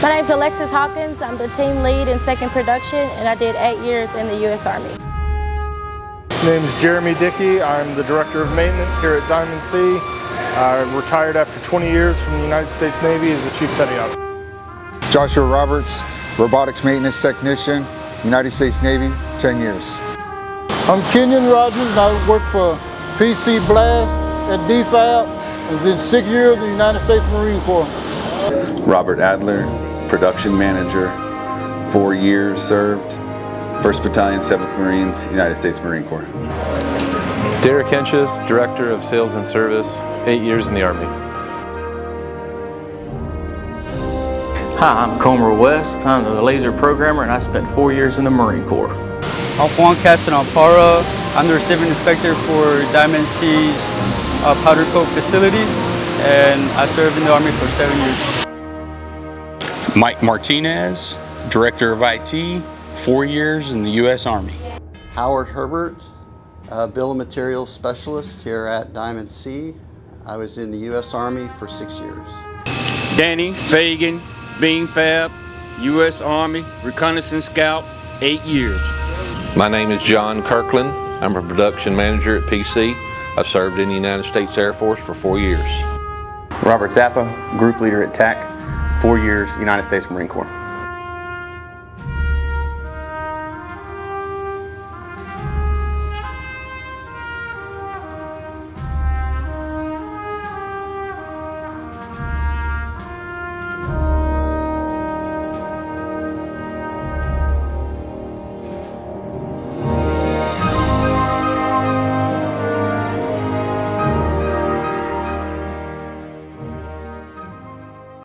My name's Alexis Hawkins. I'm the team lead in second production, and I did 8 years in the U.S. Army. My name is Jeremy Dickey. I'm the Director of Maintenance here at Diamond C. I retired after 20 years from the United States Navy as the Chief Petty Officer. Joshua Roberts, Robotics Maintenance Technician, United States Navy, 10 years. I'm Kenyon Rogers, and I work for PC Blast at DFAB, and did 6 years in the United States Marine Corps. Robert Adler, Production Manager, 4 years served, 1st Battalion, 7th Marines, United States Marine Corps. Derek Henches, Director of Sales and Service, 8 years in the Army. Hi, I'm Comer West. I'm the laser programmer, and I spent 4 years in the Marine Corps. I'm Juan Castanampara. I'm the Receiving Inspector for Diamond C's powder coat facility, and I served in the Army for 7 years. Mike Martinez, Director of IT, 4 years in the U.S. Army. Howard Herbert, Bill of Materials Specialist here at Diamond C. I was in the U.S. Army for 6 years. Danny Fagan, Beam Fab, U.S. Army, Reconnaissance Scout, 8 years. My name is John Kirkland. I'm a production manager at PC. I've served in the United States Air Force for 4 years. Robert Zappa, Group Leader at TAC, 4 years, United States Marine Corps.